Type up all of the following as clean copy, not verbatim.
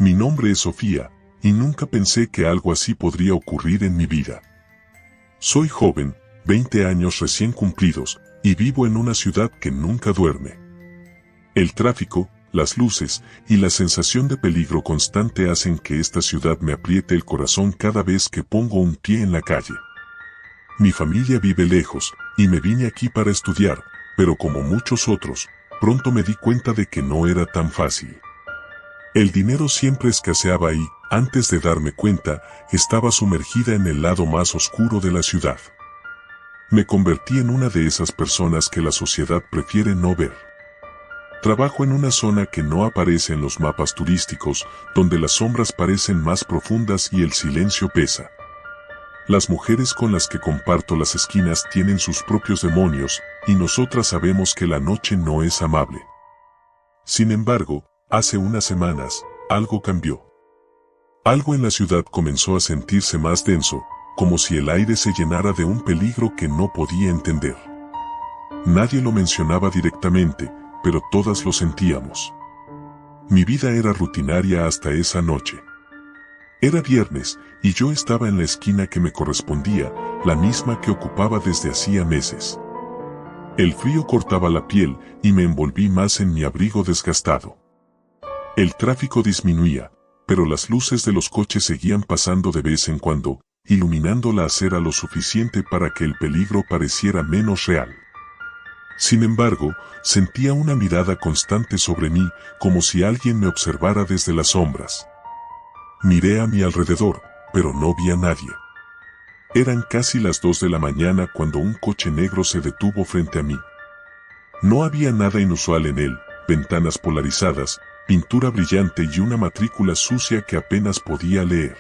Mi nombre es Sofía, y nunca pensé que algo así podría ocurrir en mi vida. Soy joven, 20 años recién cumplidos, y vivo en una ciudad que nunca duerme. El tráfico, las luces y la sensación de peligro constante hacen que esta ciudad me apriete el corazón cada vez que pongo un pie en la calle. Mi familia vive lejos, y me vine aquí para estudiar, pero como muchos otros, pronto me di cuenta de que no era tan fácil. El dinero siempre escaseaba y, antes de darme cuenta, estaba sumergida en el lado más oscuro de la ciudad. Me convertí en una de esas personas que la sociedad prefiere no ver. Trabajo en una zona que no aparece en los mapas turísticos, donde las sombras parecen más profundas y el silencio pesa. Las mujeres con las que comparto las esquinas tienen sus propios demonios, y nosotras sabemos que la noche no es amable. Sin embargo, hace unas semanas, algo cambió. Algo en la ciudad comenzó a sentirse más denso, como si el aire se llenara de un peligro que no podía entender. Nadie lo mencionaba directamente, pero todas lo sentíamos. Mi vida era rutinaria hasta esa noche. Era viernes, y yo estaba en la esquina que me correspondía, la misma que ocupaba desde hacía meses. El frío cortaba la piel, y me envolví más en mi abrigo desgastado. El tráfico disminuía, pero las luces de los coches seguían pasando de vez en cuando, iluminando la acera lo suficiente para que el peligro pareciera menos real. Sin embargo, sentía una mirada constante sobre mí, como si alguien me observara desde las sombras. Miré a mi alrededor, pero no vi a nadie. Eran casi las 2 de la mañana cuando un coche negro se detuvo frente a mí. No había nada inusual en él, ventanas polarizadas, pintura brillante y una matrícula sucia que apenas podía leer.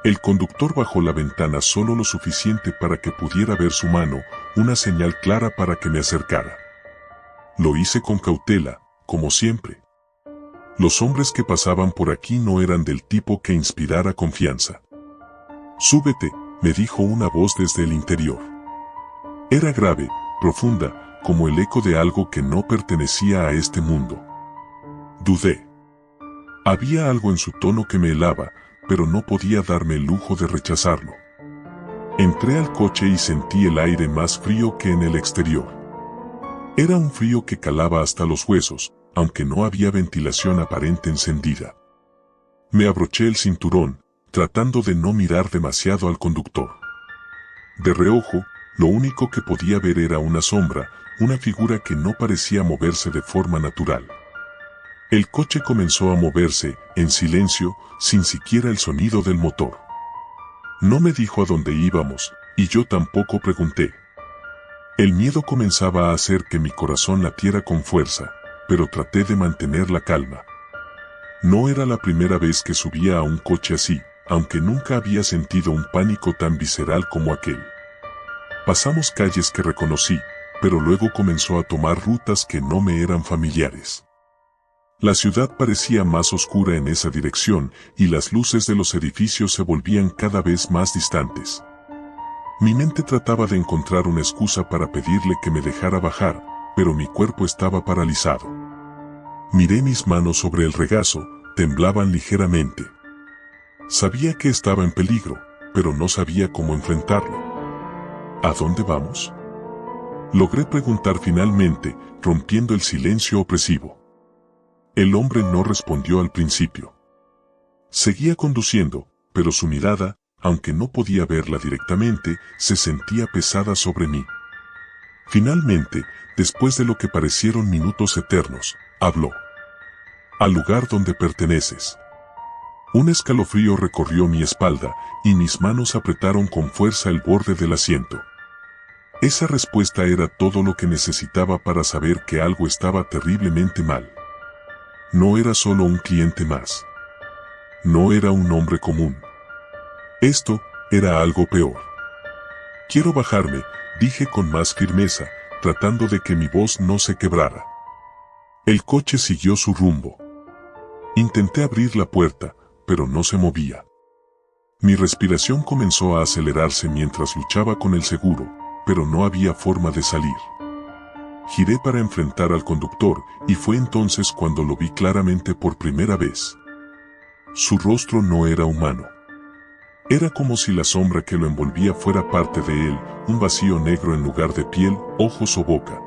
El conductor bajó la ventana solo lo suficiente para que pudiera ver su mano, una señal clara para que me acercara. Lo hice con cautela, como siempre. Los hombres que pasaban por aquí no eran del tipo que inspirara confianza. «Súbete», me dijo una voz desde el interior. Era grave, profunda, como el eco de algo que no pertenecía a este mundo. Dudé. Había algo en su tono que me helaba, pero no podía darme el lujo de rechazarlo. Entré al coche y sentí el aire más frío que en el exterior. Era un frío que calaba hasta los huesos, aunque no había ventilación aparente encendida. Me abroché el cinturón, tratando de no mirar demasiado al conductor. De reojo, lo único que podía ver era una sombra, una figura que no parecía moverse de forma natural. El coche comenzó a moverse, en silencio, sin siquiera el sonido del motor. No me dijo a dónde íbamos, y yo tampoco pregunté. El miedo comenzaba a hacer que mi corazón latiera con fuerza, pero traté de mantener la calma. No era la primera vez que subía a un coche así, aunque nunca había sentido un pánico tan visceral como aquel. Pasamos calles que reconocí, pero luego comenzó a tomar rutas que no me eran familiares. La ciudad parecía más oscura en esa dirección, y las luces de los edificios se volvían cada vez más distantes. Mi mente trataba de encontrar una excusa para pedirle que me dejara bajar, pero mi cuerpo estaba paralizado. Miré mis manos sobre el regazo, temblaban ligeramente. Sabía que estaba en peligro, pero no sabía cómo enfrentarlo. ¿A dónde vamos?, logré preguntar finalmente, rompiendo el silencio opresivo. El hombre no respondió al principio. Seguía conduciendo, pero su mirada, aunque no podía verla directamente, se sentía pesada sobre mí. Finalmente, después de lo que parecieron minutos eternos, habló. «Al lugar donde perteneces». Un escalofrío recorrió mi espalda, y mis manos apretaron con fuerza el borde del asiento. Esa respuesta era todo lo que necesitaba para saber que algo estaba terriblemente mal. No era solo un cliente más. No era un hombre común. Esto era algo peor. «Quiero bajarme», dije con más firmeza, tratando de que mi voz no se quebrara. El coche siguió su rumbo. Intenté abrir la puerta, pero no se movía. Mi respiración comenzó a acelerarse mientras luchaba con el seguro, pero no había forma de salir. Giré para enfrentar al conductor, y fue entonces cuando lo vi claramente por primera vez. Su rostro no era humano. Era como si la sombra que lo envolvía fuera parte de él, un vacío negro en lugar de piel, ojos o boca.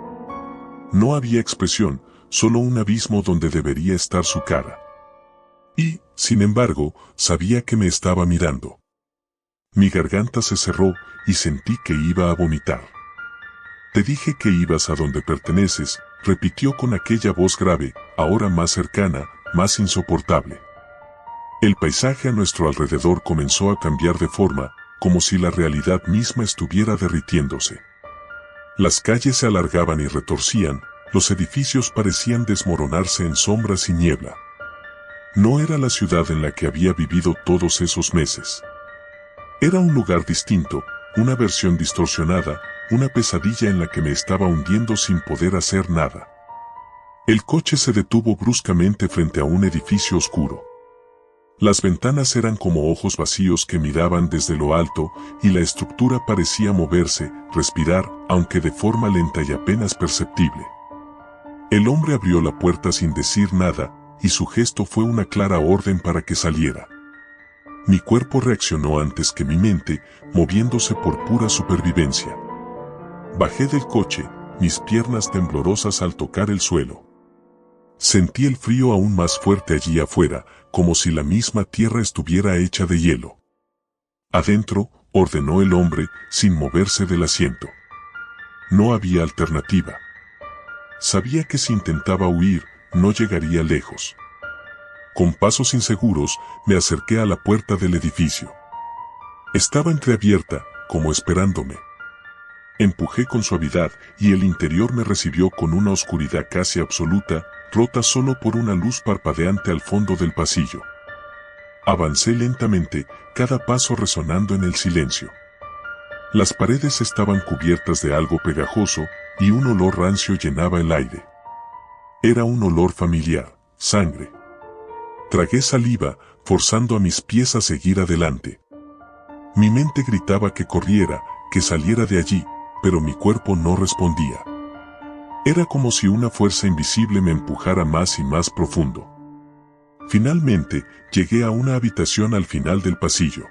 No había expresión, solo un abismo donde debería estar su cara. Y, sin embargo, sabía que me estaba mirando. Mi garganta se cerró y sentí que iba a vomitar. Te dije que ibas a donde perteneces, repitió con aquella voz grave, ahora más cercana, más insoportable. El paisaje a nuestro alrededor comenzó a cambiar de forma, como si la realidad misma estuviera derritiéndose. Las calles se alargaban y retorcían, los edificios parecían desmoronarse en sombras y niebla. No era la ciudad en la que había vivido todos esos meses. Era un lugar distinto, una versión distorsionada, una pesadilla en la que me estaba hundiendo sin poder hacer nada. El coche se detuvo bruscamente frente a un edificio oscuro. Las ventanas eran como ojos vacíos que miraban desde lo alto, y la estructura parecía moverse, respirar, aunque de forma lenta y apenas perceptible. El hombre abrió la puerta sin decir nada, y su gesto fue una clara orden para que saliera. Mi cuerpo reaccionó antes que mi mente, moviéndose por pura supervivencia. Bajé del coche, mis piernas temblorosas al tocar el suelo. Sentí el frío aún más fuerte allí afuera, como si la misma tierra estuviera hecha de hielo. Adentro, ordenó el hombre, sin moverse del asiento. No había alternativa. Sabía que si intentaba huir, no llegaría lejos. Con pasos inseguros, me acerqué a la puerta del edificio. Estaba entreabierta, como esperándome. Empujé con suavidad, y el interior me recibió con una oscuridad casi absoluta, rota solo por una luz parpadeante al fondo del pasillo. Avancé lentamente, cada paso resonando en el silencio. Las paredes estaban cubiertas de algo pegajoso, y un olor rancio llenaba el aire. Era un olor familiar, sangre. Tragué saliva, forzando a mis pies a seguir adelante. Mi mente gritaba que corriera, que saliera de allí, pero mi cuerpo no respondía. Era como si una fuerza invisible me empujara más y más profundo. Finalmente, llegué a una habitación al final del pasillo.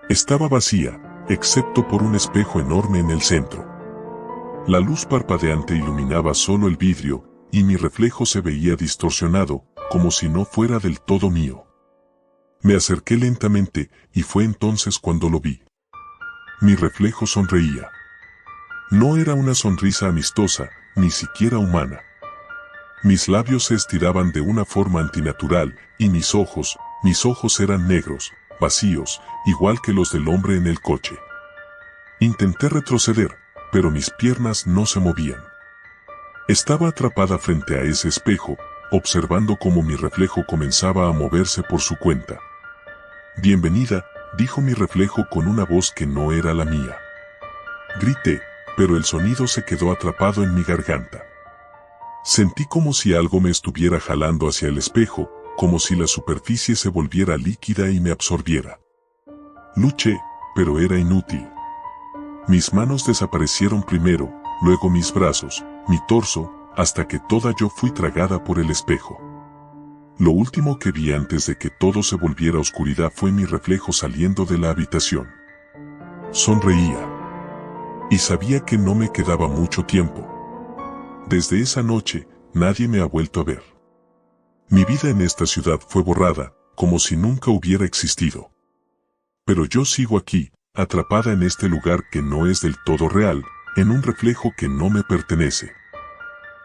Estaba vacía, excepto por un espejo enorme en el centro. La luz parpadeante iluminaba solo el vidrio, y mi reflejo se veía distorsionado, como si no fuera del todo mío. Me acerqué lentamente, y fue entonces cuando lo vi. Mi reflejo sonreía. No era una sonrisa amistosa, ni siquiera humana. Mis labios se estiraban de una forma antinatural, y mis ojos eran negros, vacíos, igual que los del hombre en el coche. Intenté retroceder, pero mis piernas no se movían. Estaba atrapada frente a ese espejo, observando cómo mi reflejo comenzaba a moverse por su cuenta. «Bienvenida», dijo mi reflejo con una voz que no era la mía. Grité, pero el sonido se quedó atrapado en mi garganta. Sentí como si algo me estuviera jalando hacia el espejo, como si la superficie se volviera líquida y me absorbiera. Luché, pero era inútil. Mis manos desaparecieron primero, luego mis brazos, mi torso, hasta que toda yo fui tragada por el espejo. Lo último que vi antes de que todo se volviera oscuridad fue mi reflejo saliendo de la habitación. Sonreía. Y sabía que no me quedaba mucho tiempo. Desde esa noche, nadie me ha vuelto a ver. Mi vida en esta ciudad fue borrada, como si nunca hubiera existido. Pero yo sigo aquí, atrapada en este lugar que no es del todo real, en un reflejo que no me pertenece.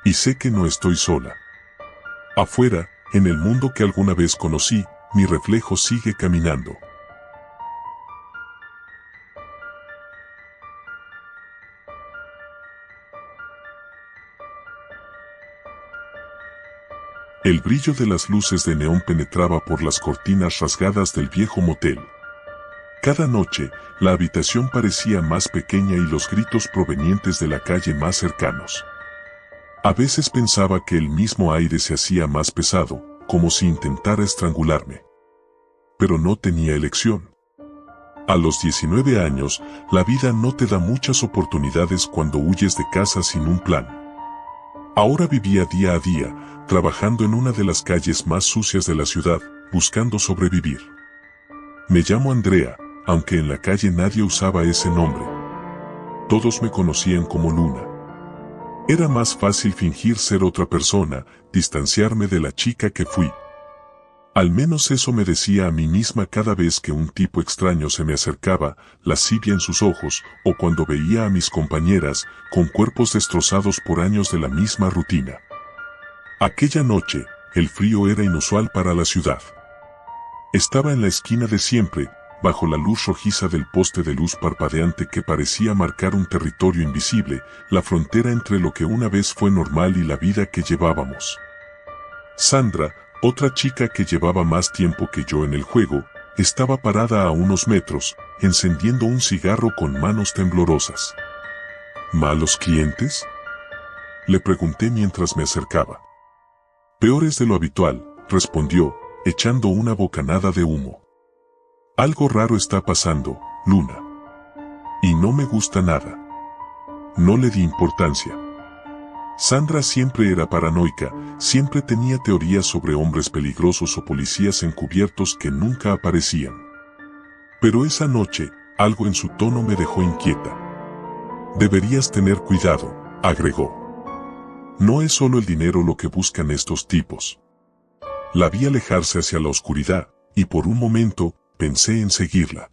Y sé que no estoy sola. Afuera, en el mundo que alguna vez conocí, mi reflejo sigue caminando. El brillo de las luces de neón penetraba por las cortinas rasgadas del viejo motel. Cada noche, la habitación parecía más pequeña y los gritos provenientes de la calle más cercanos. A veces pensaba que el mismo aire se hacía más pesado, como si intentara estrangularme. Pero no tenía elección. A los 19 años, la vida no te da muchas oportunidades cuando huyes de casa sin un plan. Ahora vivía día a día, trabajando en una de las calles más sucias de la ciudad, buscando sobrevivir. Me llamo Andrea, aunque en la calle nadie usaba ese nombre. Todos me conocían como Luna. Era más fácil fingir ser otra persona, distanciarme de la chica que fui. Al menos eso me decía a mí misma cada vez que un tipo extraño se me acercaba, lascivia en sus ojos, o cuando veía a mis compañeras, con cuerpos destrozados por años de la misma rutina. Aquella noche, el frío era inusual para la ciudad. Estaba en la esquina de siempre, bajo la luz rojiza del poste de luz parpadeante que parecía marcar un territorio invisible, la frontera entre lo que una vez fue normal y la vida que llevábamos. Sandra, otra chica que llevaba más tiempo que yo en el juego, estaba parada a unos metros, encendiendo un cigarro con manos temblorosas. ¿Malos clientes?, le pregunté mientras me acercaba. Peores de lo habitual, respondió, echando una bocanada de humo. Algo raro está pasando, Luna. Y no me gusta nada. No le di importancia. Sandra siempre era paranoica, siempre tenía teorías sobre hombres peligrosos o policías encubiertos que nunca aparecían. Pero esa noche, algo en su tono me dejó inquieta. Deberías tener cuidado, agregó. No es solo el dinero lo que buscan estos tipos. La vi alejarse hacia la oscuridad, y por un momento, pensé en seguirla.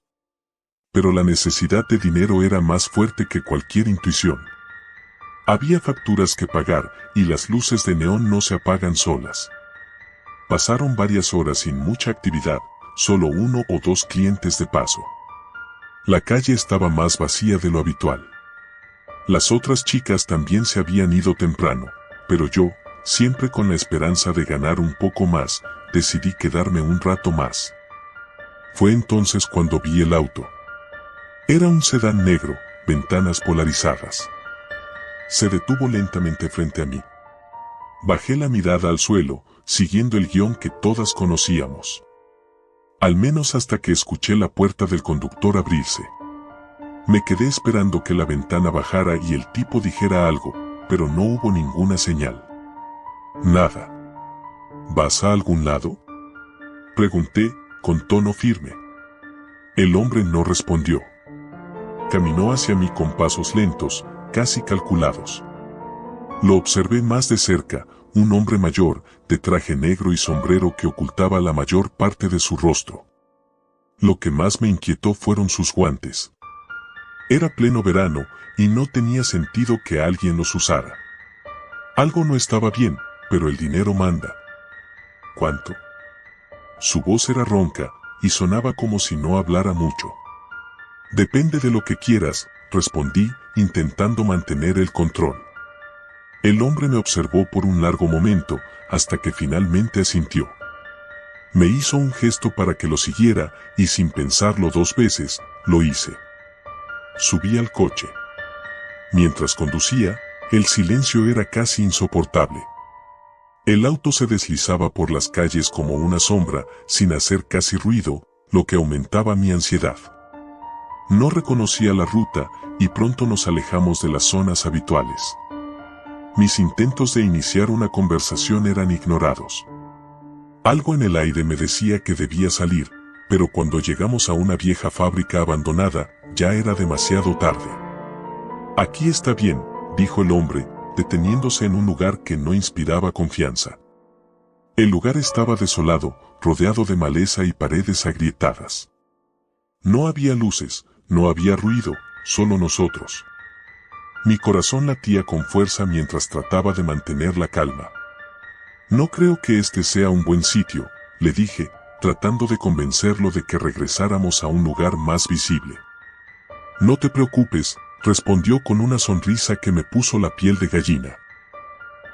Pero la necesidad de dinero era más fuerte que cualquier intuición. Había facturas que pagar, y las luces de neón no se apagan solas. Pasaron varias horas sin mucha actividad, solo 1 o 2 clientes de paso. La calle estaba más vacía de lo habitual. Las otras chicas también se habían ido temprano, pero yo, siempre con la esperanza de ganar un poco más, decidí quedarme un rato más. Fue entonces cuando vi el auto. Era un sedán negro, ventanas polarizadas. Se detuvo lentamente frente a mí. Bajé la mirada al suelo, siguiendo el guión que todas conocíamos. Al menos hasta que escuché la puerta del conductor abrirse. Me quedé esperando que la ventana bajara y el tipo dijera algo, pero no hubo ninguna señal. Nada. ¿Vas a algún lado?, pregunté, con tono firme. El hombre no respondió. Caminó hacia mí con pasos lentos, casi calculados. Lo observé más de cerca, un hombre mayor, de traje negro y sombrero que ocultaba la mayor parte de su rostro. Lo que más me inquietó fueron sus guantes. Era pleno verano, y no tenía sentido que alguien los usara. Algo no estaba bien, pero el dinero manda. ¿Cuánto? Su voz era ronca, y sonaba como si no hablara mucho. Depende de lo que quieras, respondí, intentando mantener el control. El hombre me observó por un largo momento, hasta que finalmente asintió. Me hizo un gesto para que lo siguiera, y sin pensarlo 2 veces, lo hice. Subí al coche. Mientras conducía, el silencio era casi insoportable. El auto se deslizaba por las calles como una sombra, sin hacer casi ruido, lo que aumentaba mi ansiedad. No reconocía la ruta, y pronto nos alejamos de las zonas habituales. Mis intentos de iniciar una conversación eran ignorados. Algo en el aire me decía que debía salir, pero cuando llegamos a una vieja fábrica abandonada, ya era demasiado tarde. Aquí está bien, dijo el hombre, deteniéndose en un lugar que no inspiraba confianza. El lugar estaba desolado, rodeado de maleza y paredes agrietadas. No había luces, no había ruido, solo nosotros. Mi corazón latía con fuerza mientras trataba de mantener la calma. No creo que este sea un buen sitio, le dije, tratando de convencerlo de que regresáramos a un lugar más visible. No te preocupes, respondió con una sonrisa que me puso la piel de gallina.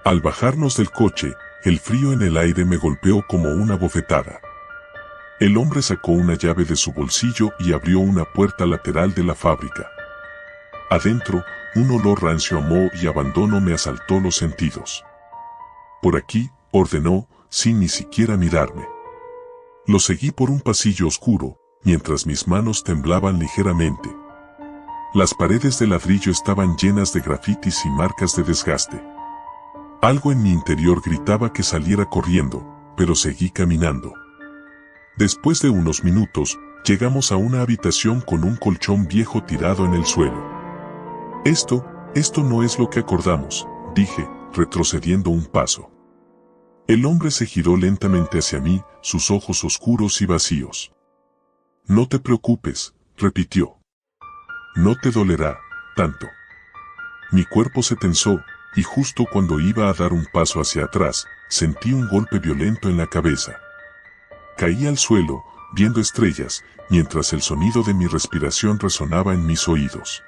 Al bajarnos del coche, el frío en el aire me golpeó como una bofetada. El hombre sacó una llave de su bolsillo y abrió una puerta lateral de la fábrica. Adentro, un olor rancio a moho y abandono me asaltó los sentidos. Por aquí, ordenó, sin ni siquiera mirarme. Lo seguí por un pasillo oscuro, mientras mis manos temblaban ligeramente. Las paredes de ladrillo estaban llenas de grafitis y marcas de desgaste. Algo en mi interior gritaba que saliera corriendo, pero seguí caminando. Después de unos minutos, llegamos a una habitación con un colchón viejo tirado en el suelo. Esto no es lo que acordamos, dije, retrocediendo un paso. El hombre se giró lentamente hacia mí, sus ojos oscuros y vacíos. No te preocupes, repitió. No te dolerá tanto. Mi cuerpo se tensó, y justo cuando iba a dar un paso hacia atrás, sentí un golpe violento en la cabeza. Caí al suelo, viendo estrellas, mientras el sonido de mi respiración resonaba en mis oídos.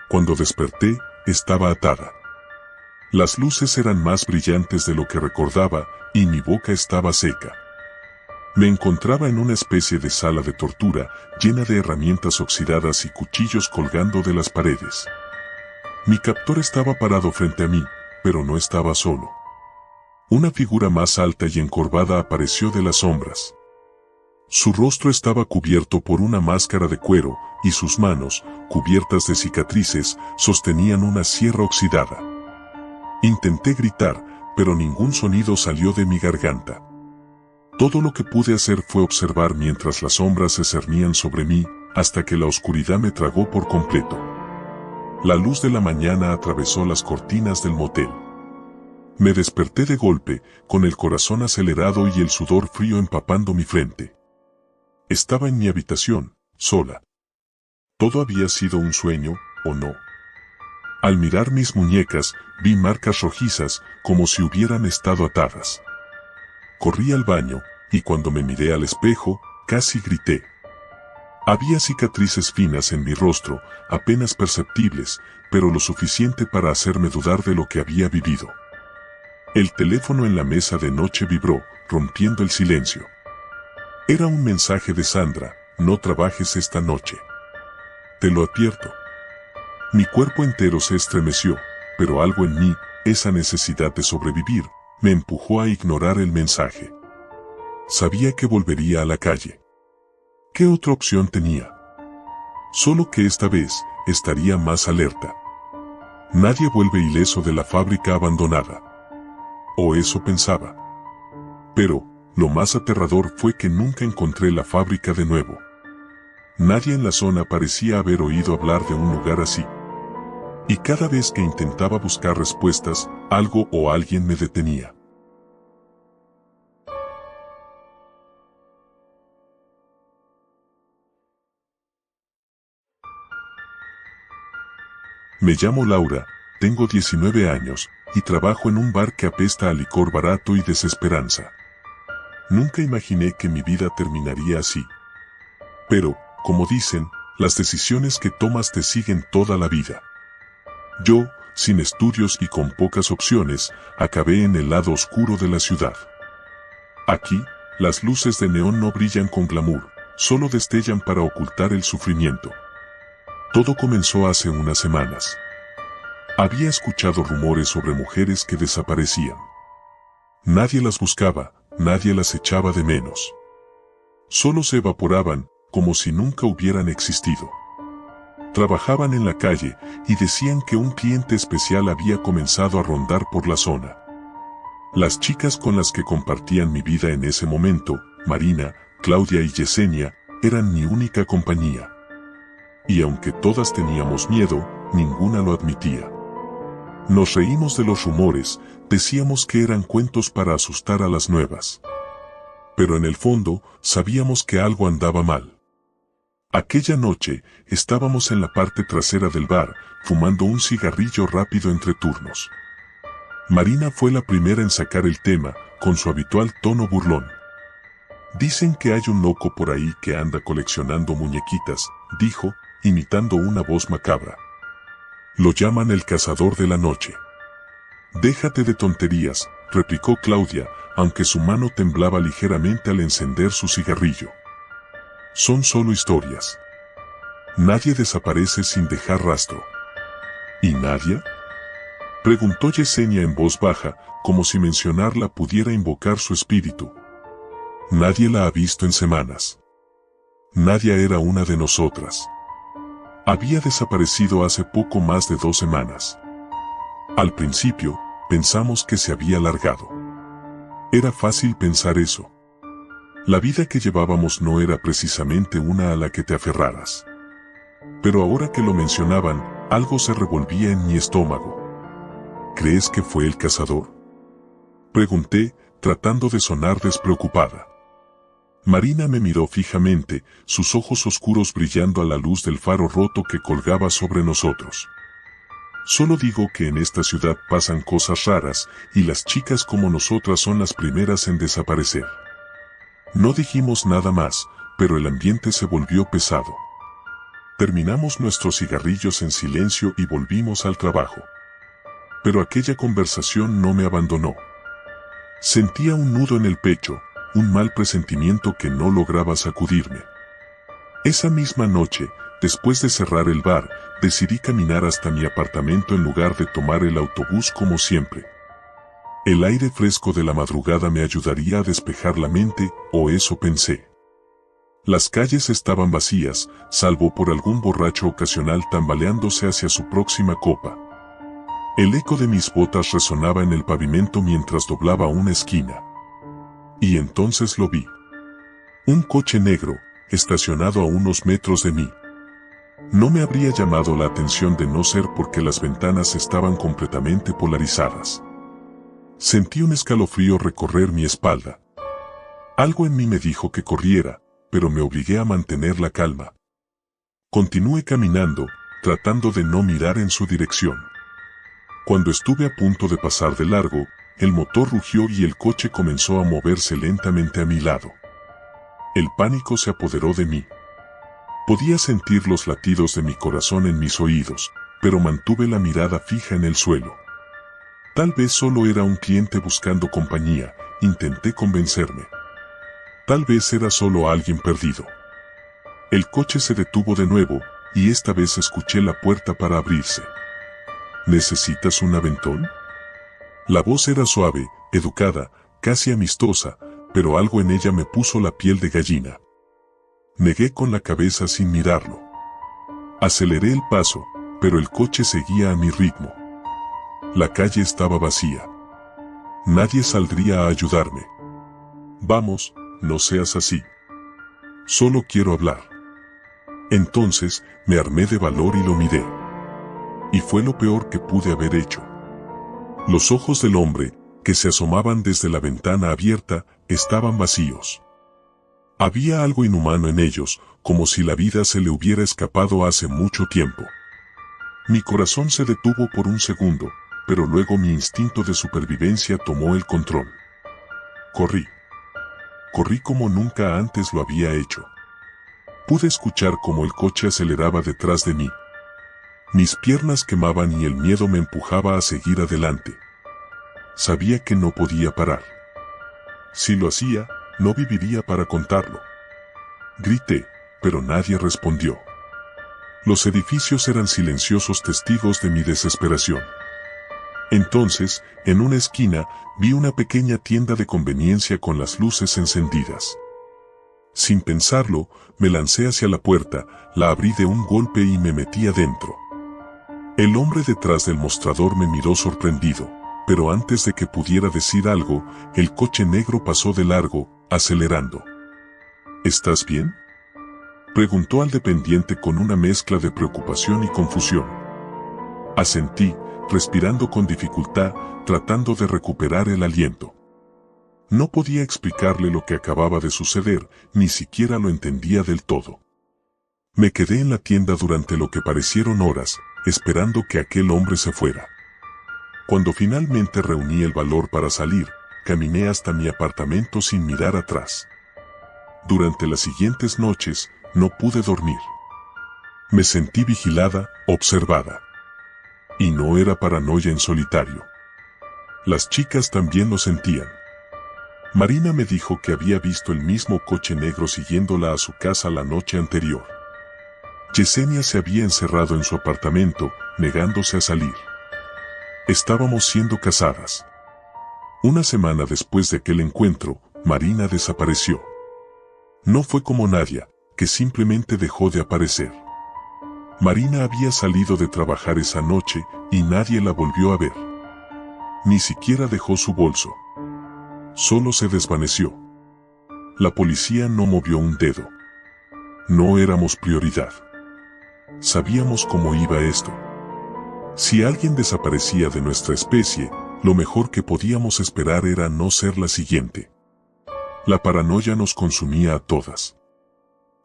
Cuando desperté, estaba atada. Las luces eran más brillantes de lo que recordaba, y mi boca estaba seca. Me encontraba en una especie de sala de tortura, llena de herramientas oxidadas y cuchillos colgando de las paredes. Mi captor estaba parado frente a mí, pero no estaba solo. Una figura más alta y encorvada apareció de las sombras. Su rostro estaba cubierto por una máscara de cuero, y sus manos, cubiertas de cicatrices, sostenían una sierra oxidada. Intenté gritar, pero ningún sonido salió de mi garganta. Todo lo que pude hacer fue observar mientras las sombras se cernían sobre mí, hasta que la oscuridad me tragó por completo. La luz de la mañana atravesó las cortinas del motel. Me desperté de golpe, con el corazón acelerado y el sudor frío empapando mi frente. Estaba en mi habitación, sola. ¿Todo había sido un sueño, o no? Al mirar mis muñecas, vi marcas rojizas, como si hubieran estado atadas. Corrí al baño, y cuando me miré al espejo, casi grité. Había cicatrices finas en mi rostro, apenas perceptibles, pero lo suficiente para hacerme dudar de lo que había vivido. El teléfono en la mesa de noche vibró, rompiendo el silencio. Era un mensaje de Sandra: no trabajes esta noche. Te lo advierto. Mi cuerpo entero se estremeció, pero algo en mí, esa necesidad de sobrevivir, me empujó a ignorar el mensaje. Sabía que volvería a la calle. ¿Qué otra opción tenía? Solo que esta vez, estaría más alerta. Nadie vuelve ileso de la fábrica abandonada. O eso pensaba. Pero, lo más aterrador fue que nunca encontré la fábrica de nuevo. Nadie en la zona parecía haber oído hablar de un lugar así. Y cada vez que intentaba buscar respuestas, algo o alguien me detenía. Me llamo Laura, tengo 19 años, y trabajo en un bar que apesta a licor barato y desesperanza. Nunca imaginé que mi vida terminaría así. Pero, como dicen, las decisiones que tomas te siguen toda la vida. Yo, sin estudios y con pocas opciones, acabé en el lado oscuro de la ciudad. Aquí, las luces de neón no brillan con glamour, solo destellan para ocultar el sufrimiento. Todo comenzó hace unas semanas. Había escuchado rumores sobre mujeres que desaparecían. Nadie las buscaba, nadie las echaba de menos. Solo se evaporaban, como si nunca hubieran existido. Trabajaban en la calle, y decían que un cliente especial había comenzado a rondar por la zona. Las chicas con las que compartían mi vida en ese momento, Marina, Claudia y Yesenia, eran mi única compañía. Y aunque todas teníamos miedo, ninguna lo admitía. Nos reímos de los rumores, decíamos que eran cuentos para asustar a las nuevas. Pero en el fondo, sabíamos que algo andaba mal. Aquella noche, estábamos en la parte trasera del bar, fumando un cigarrillo rápido entre turnos. Marina fue la primera en sacar el tema, con su habitual tono burlón. Dicen que hay un loco por ahí que anda coleccionando muñequitas, dijo, imitando una voz macabra. Lo llaman el cazador de la noche. Déjate de tonterías, replicó Claudia, aunque su mano temblaba ligeramente al encender su cigarrillo. Son solo historias. Nadie desaparece sin dejar rastro. ¿Y Nadia? Preguntó Yesenia en voz baja, como si mencionarla pudiera invocar su espíritu. Nadie la ha visto en semanas. Nadia era una de nosotras. Había desaparecido hace poco más de 2 semanas. Al principio, pensamos que se había largado. Era fácil pensar eso. La vida que llevábamos no era precisamente una a la que te aferraras. Pero ahora que lo mencionaban, algo se revolvía en mi estómago. ¿Crees que fue el cazador?, pregunté, tratando de sonar despreocupada. Marina me miró fijamente, sus ojos oscuros brillando a la luz del faro roto que colgaba sobre nosotros. Solo digo que en esta ciudad pasan cosas raras, y las chicas como nosotras son las primeras en desaparecer. No dijimos nada más, pero el ambiente se volvió pesado. Terminamos nuestros cigarrillos en silencio y volvimos al trabajo. Pero aquella conversación no me abandonó. Sentía un nudo en el pecho, un mal presentimiento que no lograba sacudirme. Esa misma noche, después de cerrar el bar, decidí caminar hasta mi apartamento en lugar de tomar el autobús como siempre. El aire fresco de la madrugada me ayudaría a despejar la mente, o eso pensé. Las calles estaban vacías, salvo por algún borracho ocasional tambaleándose hacia su próxima copa. El eco de mis botas resonaba en el pavimento mientras doblaba una esquina. Y entonces lo vi. Un coche negro, estacionado a unos metros de mí. No me habría llamado la atención de no ser porque las ventanas estaban completamente polarizadas. Sentí un escalofrío recorrer mi espalda. Algo en mí me dijo que corriera, pero me obligué a mantener la calma. Continué caminando, tratando de no mirar en su dirección. Cuando estuve a punto de pasar de largo, el motor rugió y el coche comenzó a moverse lentamente a mi lado. El pánico se apoderó de mí. Podía sentir los latidos de mi corazón en mis oídos, pero mantuve la mirada fija en el suelo. Tal vez solo era un cliente buscando compañía, intenté convencerme. Tal vez era solo alguien perdido. El coche se detuvo de nuevo, y esta vez escuché la puerta para abrirse. ¿Necesitas un aventón? La voz era suave, educada, casi amistosa, pero algo en ella me puso la piel de gallina. Negué con la cabeza sin mirarlo. Aceleré el paso, pero el coche seguía a mi ritmo. La calle estaba vacía. Nadie saldría a ayudarme. Vamos, no seas así. Solo quiero hablar. Entonces, me armé de valor y lo miré. Y fue lo peor que pude haber hecho. Los ojos del hombre, que se asomaban desde la ventana abierta, estaban vacíos. Había algo inhumano en ellos, como si la vida se le hubiera escapado hace mucho tiempo. Mi corazón se detuvo por un segundo, pero luego mi instinto de supervivencia tomó el control. Corrí. Corrí como nunca antes lo había hecho. Pude escuchar cómo el coche aceleraba detrás de mí. Mis piernas quemaban y el miedo me empujaba a seguir adelante. Sabía que no podía parar. Si lo hacía, no viviría para contarlo. Grité, pero nadie respondió. Los edificios eran silenciosos testigos de mi desesperación. Entonces, en una esquina, vi una pequeña tienda de conveniencia con las luces encendidas. Sin pensarlo, me lancé hacia la puerta, la abrí de un golpe y me metí adentro. El hombre detrás del mostrador me miró sorprendido, pero antes de que pudiera decir algo, el coche negro pasó de largo, acelerando. ¿Estás bien?, preguntó al dependiente con una mezcla de preocupación y confusión. Asentí, respirando con dificultad, tratando de recuperar el aliento. No podía explicarle lo que acababa de suceder, ni siquiera lo entendía del todo. Me quedé en la tienda durante lo que parecieron horas, esperando que aquel hombre se fuera. Cuando finalmente reuní el valor para salir, caminé hasta mi apartamento sin mirar atrás. Durante las siguientes noches, no pude dormir. Me sentí vigilada, observada. Y no era paranoia en solitario. Las chicas también lo sentían. Marina me dijo que había visto el mismo coche negro siguiéndola a su casa la noche anterior. Yesenia se había encerrado en su apartamento, negándose a salir. Estábamos siendo casadas. Una semana después de aquel encuentro, Marina desapareció. No fue como Nadia, que simplemente dejó de aparecer. Marina había salido de trabajar esa noche y nadie la volvió a ver. Ni siquiera dejó su bolso. Solo se desvaneció. La policía no movió un dedo. No éramos prioridad. Sabíamos cómo iba esto. Si alguien desaparecía de nuestra especie, lo mejor que podíamos esperar era no ser la siguiente. La paranoia nos consumía a todas.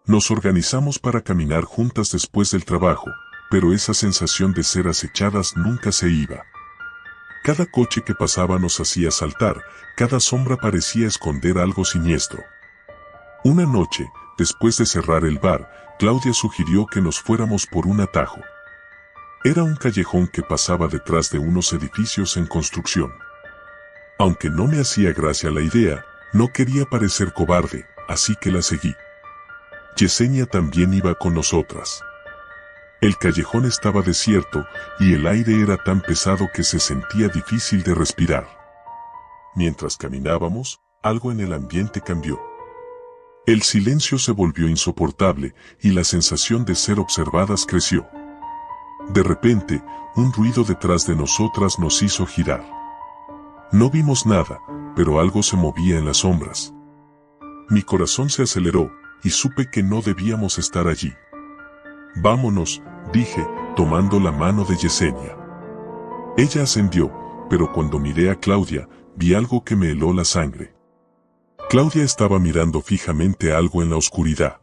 Nos organizamos para caminar juntas después del trabajo, pero esa sensación de ser acechadas nunca se iba. Cada coche que pasaba nos hacía saltar, cada sombra parecía esconder algo siniestro. Una noche, después de cerrar el bar, Claudia sugirió que nos fuéramos por un atajo. Era un callejón que pasaba detrás de unos edificios en construcción. Aunque no me hacía gracia la idea, no quería parecer cobarde, así que la seguí. Yesenia también iba con nosotras. El callejón estaba desierto y el aire era tan pesado que se sentía difícil de respirar. Mientras caminábamos, algo en el ambiente cambió. El silencio se volvió insoportable y la sensación de ser observadas creció. De repente, un ruido detrás de nosotras nos hizo girar. No vimos nada, pero algo se movía en las sombras. Mi corazón se aceleró y supe que no debíamos estar allí. Vámonos, dije, tomando la mano de Yesenia. Ella ascendió, pero cuando miré a Claudia, vi algo que me heló la sangre. Claudia estaba mirando fijamente algo en la oscuridad.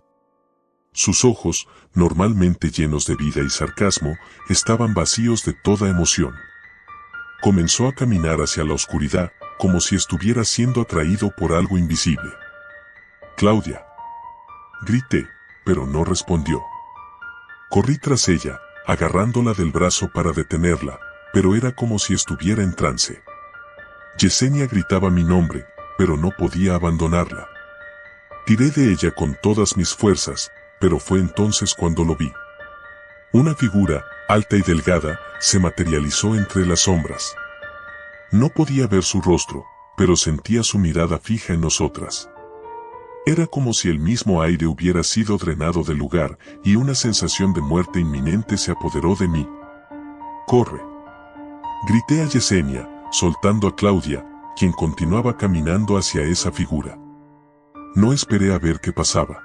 Sus ojos, normalmente llenos de vida y sarcasmo, estaban vacíos de toda emoción. Comenzó a caminar hacia la oscuridad, como si estuviera siendo atraído por algo invisible. «Claudia», grité, pero no respondió. Corrí tras ella, agarrándola del brazo para detenerla, pero era como si estuviera en trance. Yesenia gritaba mi nombre, pero no podía abandonarla. Tiré de ella con todas mis fuerzas, pero fue entonces cuando lo vi. Una figura, alta y delgada, se materializó entre las sombras. No podía ver su rostro, pero sentía su mirada fija en nosotras. Era como si el mismo aire hubiera sido drenado del lugar y una sensación de muerte inminente se apoderó de mí. «¡Corre!», grité a Yesenia, soltando a Claudia, quien continuaba caminando hacia esa figura. No esperé a ver qué pasaba.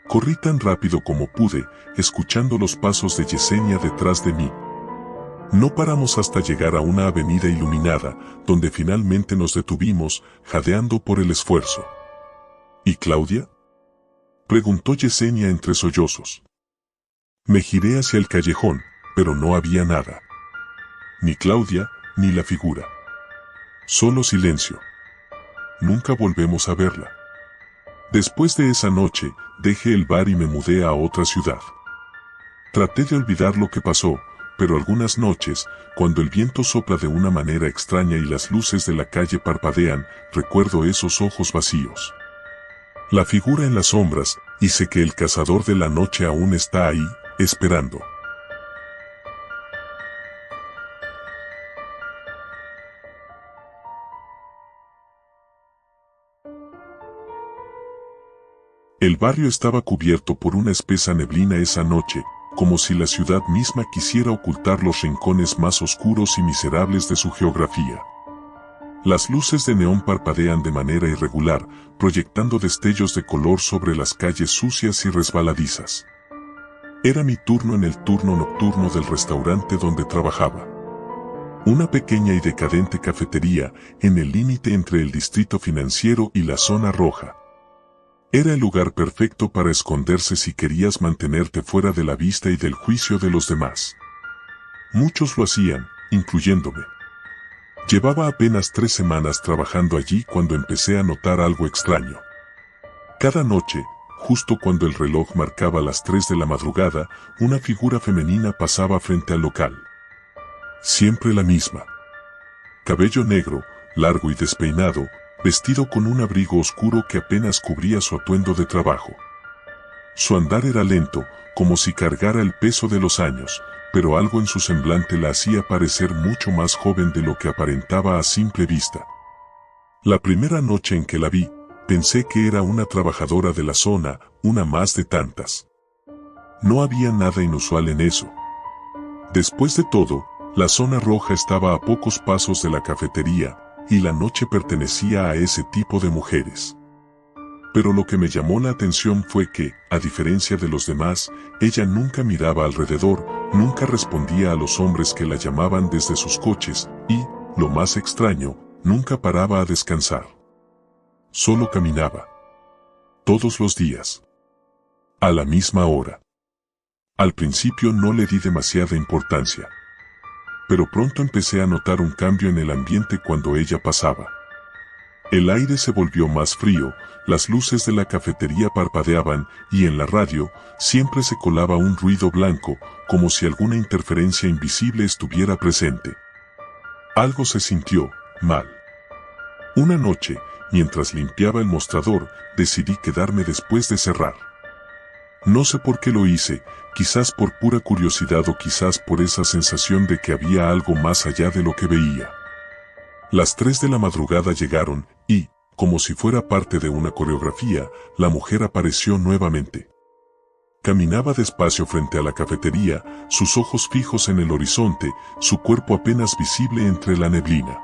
Corrí tan rápido como pude, escuchando los pasos de Yesenia detrás de mí. No paramos hasta llegar a una avenida iluminada, donde finalmente nos detuvimos, jadeando por el esfuerzo. «¿Y Claudia?», preguntó Yesenia entre sollozos. Me giré hacia el callejón, pero no había nada. Ni Claudia, ni la figura. Solo silencio. Nunca volvemos a verla. Después de esa noche, dejé el bar y me mudé a otra ciudad. Traté de olvidar lo que pasó, pero algunas noches, cuando el viento sopla de una manera extraña y las luces de la calle parpadean, recuerdo esos ojos vacíos. La figura en las sombras, y sé que el cazador de la noche aún está ahí, esperando. El barrio estaba cubierto por una espesa neblina esa noche, como si la ciudad misma quisiera ocultar los rincones más oscuros y miserables de su geografía. Las luces de neón parpadean de manera irregular, proyectando destellos de color sobre las calles sucias y resbaladizas. Era mi turno en el turno nocturno del restaurante donde trabajaba. Una pequeña y decadente cafetería, en el límite entre el distrito financiero y la zona roja. Era el lugar perfecto para esconderse si querías mantenerte fuera de la vista y del juicio de los demás. Muchos lo hacían, incluyéndome. Llevaba apenas 3 semanas trabajando allí cuando empecé a notar algo extraño. Cada noche, justo cuando el reloj marcaba las 3 de la madrugada, una figura femenina pasaba frente al local. Siempre la misma. Cabello negro, largo y despeinado, vestido con un abrigo oscuro que apenas cubría su atuendo de trabajo. Su andar era lento, como si cargara el peso de los años, pero algo en su semblante la hacía parecer mucho más joven de lo que aparentaba a simple vista. La primera noche en que la vi, pensé que era una trabajadora de la zona, una más de tantas. No había nada inusual en eso. Después de todo, la zona roja estaba a pocos pasos de la cafetería, y la noche pertenecía a ese tipo de mujeres. Pero lo que me llamó la atención fue que, a diferencia de los demás, ella nunca miraba alrededor, nunca respondía a los hombres que la llamaban desde sus coches y, lo más extraño, nunca paraba a descansar. Solo caminaba. Todos los días. A la misma hora. Al principio no le di demasiada importancia. Pero pronto empecé a notar un cambio en el ambiente cuando ella pasaba. El aire se volvió más frío, las luces de la cafetería parpadeaban y en la radio siempre se colaba un ruido blanco, como si alguna interferencia invisible estuviera presente. Algo se sintió mal. Una noche, mientras limpiaba el mostrador, decidí quedarme después de cerrar. No sé por qué lo hice, quizás por pura curiosidad o quizás por esa sensación de que había algo más allá de lo que veía. Las 3 de la madrugada llegaron y, como si fuera parte de una coreografía, la mujer apareció nuevamente. Caminaba despacio frente a la cafetería, sus ojos fijos en el horizonte, su cuerpo apenas visible entre la neblina.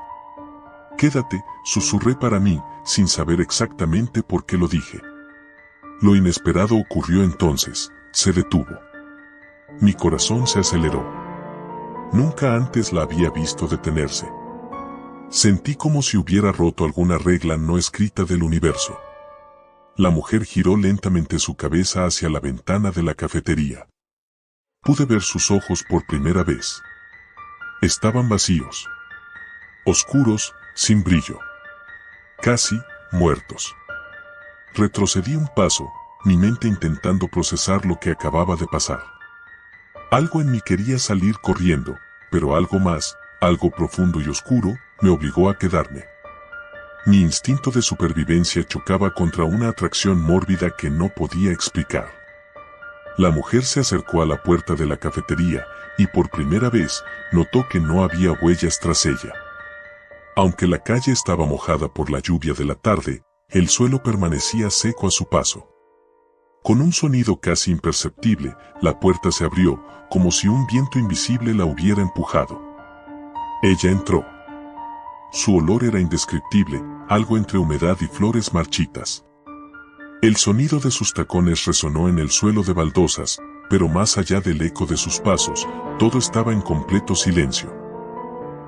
«Quédate», susurré para mí, sin saber exactamente por qué lo dije. Lo inesperado ocurrió entonces, se detuvo. Mi corazón se aceleró. Nunca antes la había visto detenerse. Sentí como si hubiera roto alguna regla no escrita del universo. La mujer giró lentamente su cabeza hacia la ventana de la cafetería. Pude ver sus ojos por primera vez. Estaban vacíos. Oscuros, sin brillo. Casi muertos. Retrocedí un paso, mi mente intentando procesar lo que acababa de pasar. Algo en mí quería salir corriendo, pero algo más, algo profundo y oscuro, me obligó a quedarme. Mi instinto de supervivencia chocaba contra una atracción mórbida que no podía explicar. La mujer se acercó a la puerta de la cafetería y por primera vez notó que no había huellas tras ella. Aunque la calle estaba mojada por la lluvia de la tarde, el suelo permanecía seco a su paso. Con un sonido casi imperceptible, la puerta se abrió, como si un viento invisible la hubiera empujado. Ella entró. Su olor era indescriptible, algo entre humedad y flores marchitas. El sonido de sus tacones resonó en el suelo de baldosas, pero más allá del eco de sus pasos, todo estaba en completo silencio.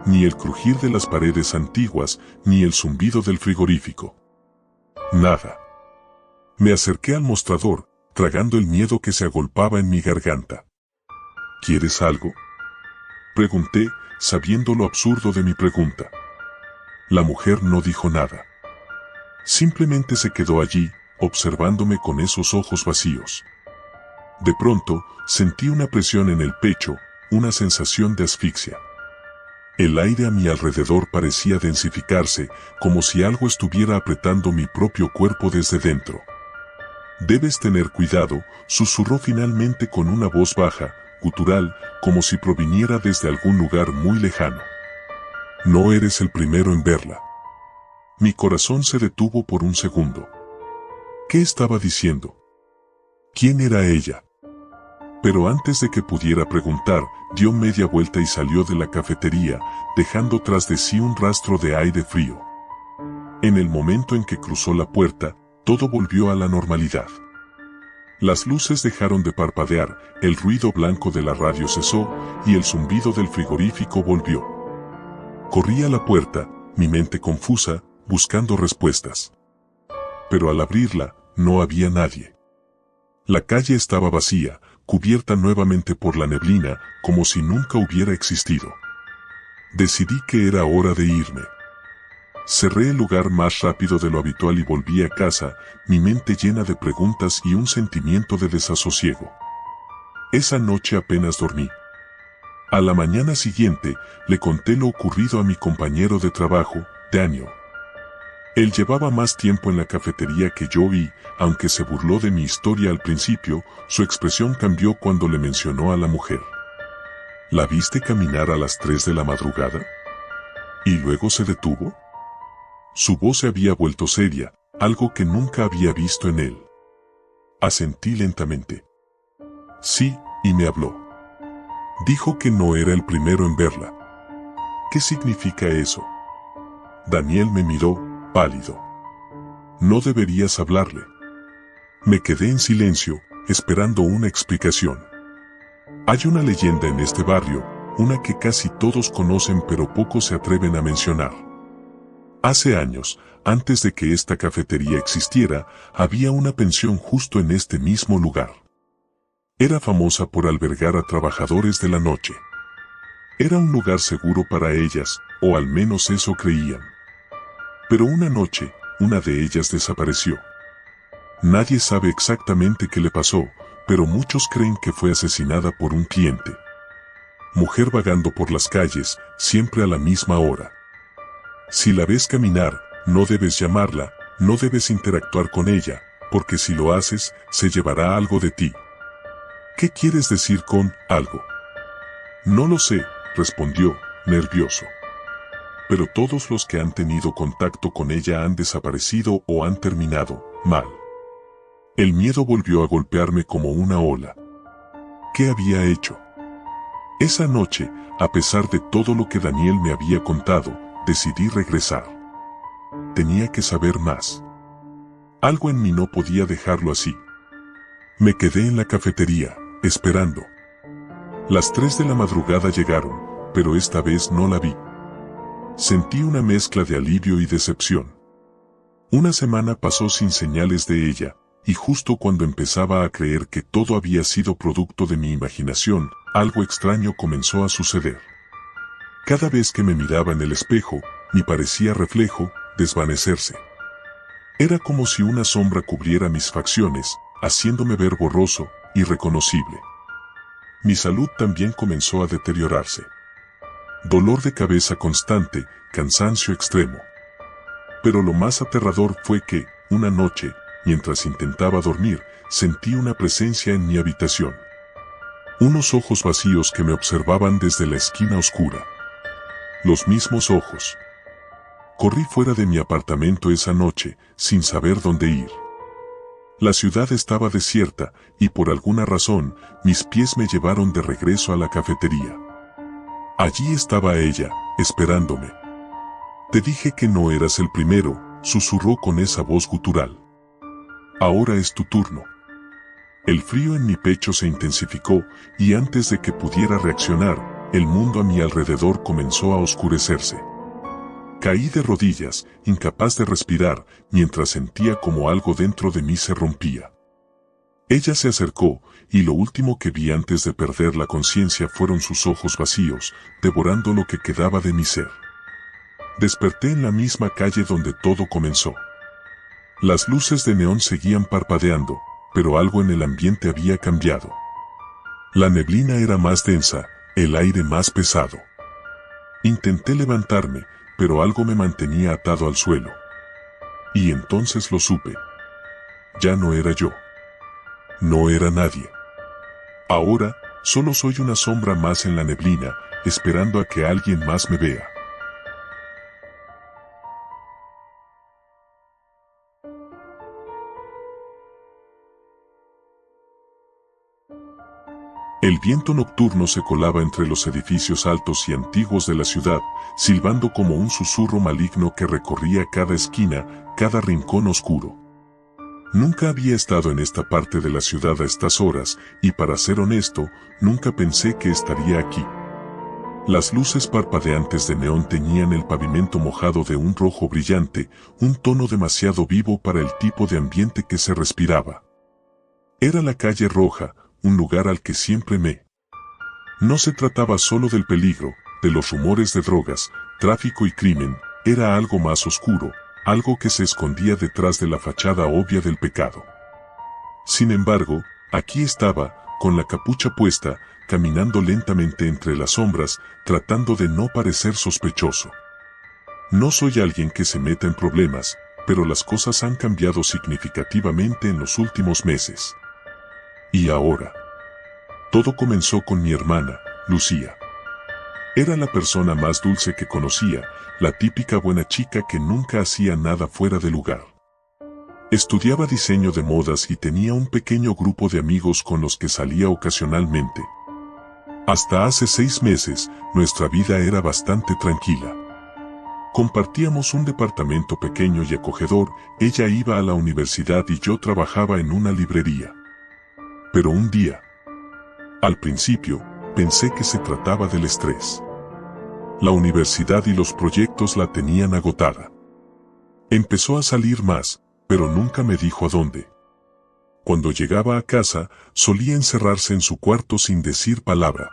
Ni el crujir de las paredes antiguas, ni el zumbido del frigorífico. Nada. Me acerqué al mostrador, tragando el miedo que se agolpaba en mi garganta. ¿Quieres algo?, pregunté, sabiendo lo absurdo de mi pregunta. La mujer no dijo nada. Simplemente se quedó allí, observándome con esos ojos vacíos. De pronto, sentí una presión en el pecho, una sensación de asfixia. El aire a mi alrededor parecía densificarse, como si algo estuviera apretando mi propio cuerpo desde dentro. «Debes tener cuidado», susurró finalmente con una voz baja, gutural, como si proviniera desde algún lugar muy lejano. «No eres el primero en verla». Mi corazón se detuvo por un segundo. ¿Qué estaba diciendo? ¿Quién era ella? Pero antes de que pudiera preguntar, dio media vuelta y salió de la cafetería, dejando tras de sí un rastro de aire frío. En el momento en que cruzó la puerta, todo volvió a la normalidad. Las luces dejaron de parpadear, el ruido blanco de la radio cesó, y el zumbido del frigorífico volvió. Corrí a la puerta, mi mente confusa, buscando respuestas. Pero al abrirla, no había nadie. La calle estaba vacía, cubierta nuevamente por la neblina, como si nunca hubiera existido. Decidí que era hora de irme. Cerré el lugar más rápido de lo habitual y volví a casa, mi mente llena de preguntas y un sentimiento de desasosiego. Esa noche apenas dormí. A la mañana siguiente, le conté lo ocurrido a mi compañero de trabajo, Daniel. Él llevaba más tiempo en la cafetería que yo y, aunque se burló de mi historia al principio, su expresión cambió cuando le mencionó a la mujer. ¿La viste caminar a las 3 de la madrugada? ¿Y luego se detuvo? Su voz se había vuelto seria, algo que nunca había visto en él. Asentí lentamente. Sí, y me habló. Dijo que no era el primero en verla. ¿Qué significa eso? Daniel me miró, pálido. No deberías hablarle. Me quedé en silencio, esperando una explicación. Hay una leyenda en este barrio, una que casi todos conocen pero pocos se atreven a mencionar. Hace años, antes de que esta cafetería existiera, había una pensión justo en este mismo lugar. Era famosa por albergar a trabajadores de la noche. Era un lugar seguro para ellas, o al menos eso creían. Pero una noche, una de ellas desapareció. Nadie sabe exactamente qué le pasó, pero muchos creen que fue asesinada por un cliente. Mujer vagando por las calles, siempre a la misma hora. Si la ves caminar, no debes llamarla, no debes interactuar con ella, porque si lo haces, se llevará algo de ti. ¿Qué quieres decir con algo? No lo sé, respondió, nervioso. Pero todos los que han tenido contacto con ella han desaparecido o han terminado mal. El miedo volvió a golpearme como una ola. ¿Qué había hecho? Esa noche, a pesar de todo lo que Daniel me había contado, decidí regresar. Tenía que saber más. Algo en mí no podía dejarlo así. Me quedé en la cafetería, esperando. Las 3 de la madrugada llegaron, pero esta vez no la vi. Sentí una mezcla de alivio y decepción. Una semana pasó sin señales de ella, y justo cuando empezaba a creer que todo había sido producto de mi imaginación, algo extraño comenzó a suceder. Cada vez que me miraba en el espejo, mi parecía reflejo, desvanecerse. Era como si una sombra cubriera mis facciones, haciéndome ver borroso, irreconocible. Mi salud también comenzó a deteriorarse. Dolor de cabeza constante, cansancio extremo. Pero lo más aterrador fue que, una noche, mientras intentaba dormir, sentí una presencia en mi habitación. Unos ojos vacíos que me observaban desde la esquina oscura. Los mismos ojos. Corrí fuera de mi apartamento esa noche, sin saber dónde ir. La ciudad estaba desierta, y por alguna razón, mis pies me llevaron de regreso a la cafetería. Allí estaba ella, esperándome. Te dije que no eras el primero, susurró con esa voz gutural. Ahora es tu turno. El frío en mi pecho se intensificó, y antes de que pudiera reaccionar, el mundo a mi alrededor comenzó a oscurecerse. Caí de rodillas, incapaz de respirar, mientras sentía como algo dentro de mí se rompía. Ella se acercó, y lo último que vi antes de perder la conciencia fueron sus ojos vacíos, devorando lo que quedaba de mi ser. Desperté en la misma calle donde todo comenzó. Las luces de neón seguían parpadeando, pero algo en el ambiente había cambiado. La neblina era más densa, el aire más pesado. Intenté levantarme, pero algo me mantenía atado al suelo. Y entonces lo supe. Ya no era yo. No era nadie. Ahora, solo soy una sombra más en la neblina, esperando a que alguien más me vea. El viento nocturno se colaba entre los edificios altos y antiguos de la ciudad, silbando como un susurro maligno que recorría cada esquina, cada rincón oscuro. Nunca había estado en esta parte de la ciudad a estas horas, y para ser honesto, nunca pensé que estaría aquí. Las luces parpadeantes de neón teñían el pavimento mojado de un rojo brillante, un tono demasiado vivo para el tipo de ambiente que se respiraba. Era la calle Roja, un lugar al que siempre me. No se trataba solo del peligro, de los rumores de drogas, tráfico y crimen, era algo más oscuro, algo que se escondía detrás de la fachada obvia del pecado. Sin embargo, aquí estaba, con la capucha puesta, caminando lentamente entre las sombras, tratando de no parecer sospechoso. No soy alguien que se meta en problemas, pero las cosas han cambiado significativamente en los últimos meses. Y ahora. Todo comenzó con mi hermana, Lucía. Era la persona más dulce que conocía, la típica buena chica que nunca hacía nada fuera de lugar. Estudiaba diseño de modas y tenía un pequeño grupo de amigos con los que salía ocasionalmente. Hasta hace 6 meses, nuestra vida era bastante tranquila. Compartíamos un departamento pequeño y acogedor, ella iba a la universidad y yo trabajaba en una librería. Pero un día, al principio, pensé que se trataba del estrés. La universidad y los proyectos la tenían agotada. Empezó a salir más, pero nunca me dijo a dónde. Cuando llegaba a casa, solía encerrarse en su cuarto sin decir palabra.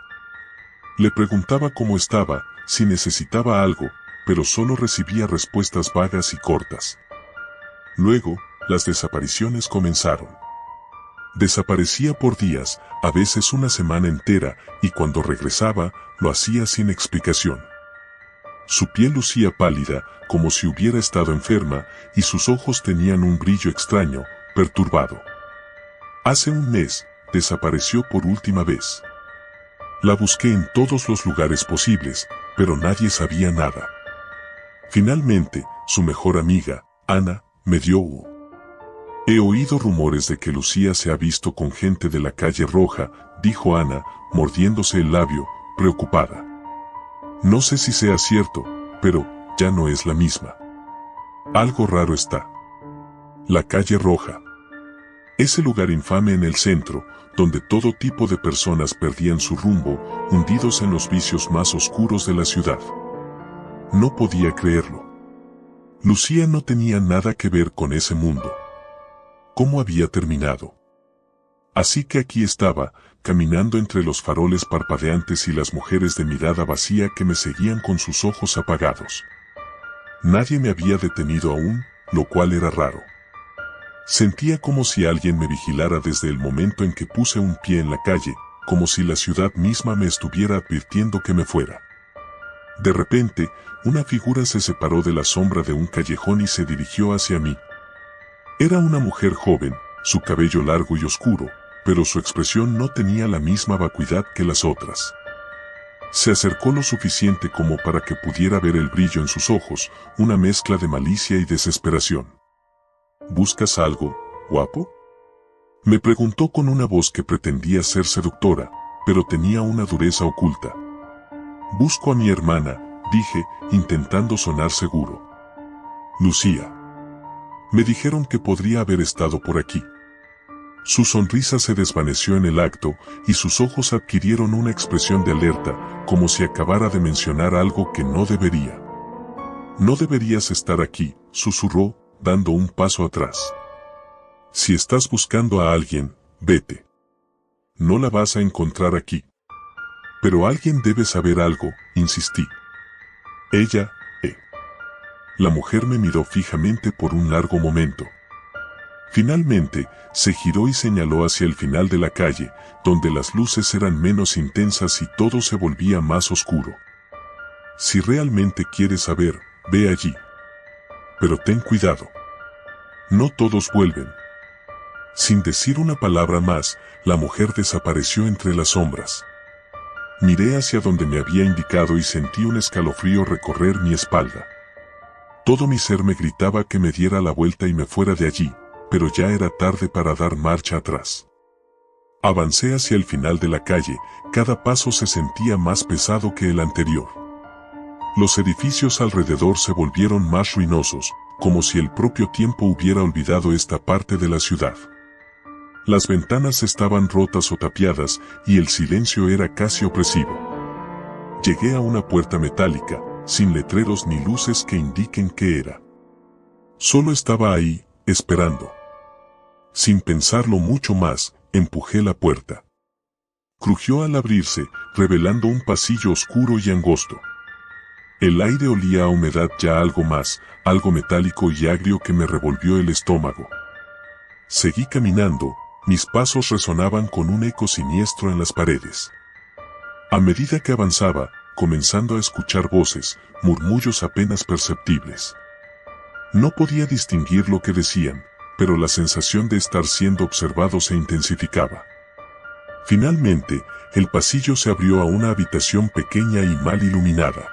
Le preguntaba cómo estaba, si necesitaba algo, pero solo recibía respuestas vagas y cortas. Luego, las desapariciones comenzaron. Desaparecía por días, a veces una semana entera, y cuando regresaba, lo hacía sin explicación. Su piel lucía pálida, como si hubiera estado enferma, y sus ojos tenían un brillo extraño, perturbado. Hace un mes, desapareció por última vez. La busqué en todos los lugares posibles, pero nadie sabía nada. Finalmente, su mejor amiga, Ana, me dio He oído rumores de que Lucía se ha visto con gente de la calle Roja, dijo Ana, mordiéndose el labio, preocupada. No sé si sea cierto, pero ya no es la misma. Algo raro está. La calle Roja. Ese lugar infame en el centro, donde todo tipo de personas perdían su rumbo, hundidos en los vicios más oscuros de la ciudad. No podía creerlo. Lucía no tenía nada que ver con ese mundo. ¿Cómo había terminado? Así que aquí estaba, caminando entre los faroles parpadeantes y las mujeres de mirada vacía que me seguían con sus ojos apagados. Nadie me había detenido aún, lo cual era raro. Sentía como si alguien me vigilara desde el momento en que puse un pie en la calle, como si la ciudad misma me estuviera advirtiendo que me fuera. De repente, una figura se separó de la sombra de un callejón y se dirigió hacia mí. Era una mujer joven, su cabello largo y oscuro, pero su expresión no tenía la misma vacuidad que las otras. Se acercó lo suficiente como para que pudiera ver el brillo en sus ojos, una mezcla de malicia y desesperación. ¿Buscas algo, guapo? Me preguntó con una voz que pretendía ser seductora, pero tenía una dureza oculta. Busco a mi hermana, dije, intentando sonar seguro. Lucía. Me dijeron que podría haber estado por aquí. Su sonrisa se desvaneció en el acto, y sus ojos adquirieron una expresión de alerta, como si acabara de mencionar algo que no debería. No deberías estar aquí, susurró, dando un paso atrás. Si estás buscando a alguien, vete. No la vas a encontrar aquí. Pero alguien debe saber algo, insistí. Ella, La mujer me miró fijamente por un largo momento. Finalmente, se giró y señaló hacia el final de la calle, donde las luces eran menos intensas y todo se volvía más oscuro. Si realmente quieres saber, ve allí. Pero ten cuidado. No todos vuelven. Sin decir una palabra más, la mujer desapareció entre las sombras. Miré hacia donde me había indicado y sentí un escalofrío recorrer mi espalda. Todo mi ser me gritaba que me diera la vuelta y me fuera de allí, pero ya era tarde para dar marcha atrás. Avancé hacia el final de la calle, cada paso se sentía más pesado que el anterior. Los edificios alrededor se volvieron más ruinosos, como si el propio tiempo hubiera olvidado esta parte de la ciudad. Las ventanas estaban rotas o tapiadas, y el silencio era casi opresivo. Llegué a una puerta metálica, sin letreros ni luces que indiquen qué era. Solo estaba ahí, esperando. Sin pensarlo mucho más, empujé la puerta. Crujió al abrirse, revelando un pasillo oscuro y angosto. El aire olía a humedad ya algo más, algo metálico y agrio que me revolvió el estómago. Seguí caminando, mis pasos resonaban con un eco siniestro en las paredes. A medida que avanzaba, comenzando a escuchar voces, murmullos apenas perceptibles. No podía distinguir lo que decían, pero la sensación de estar siendo observado se intensificaba. Finalmente, el pasillo se abrió a una habitación pequeña y mal iluminada.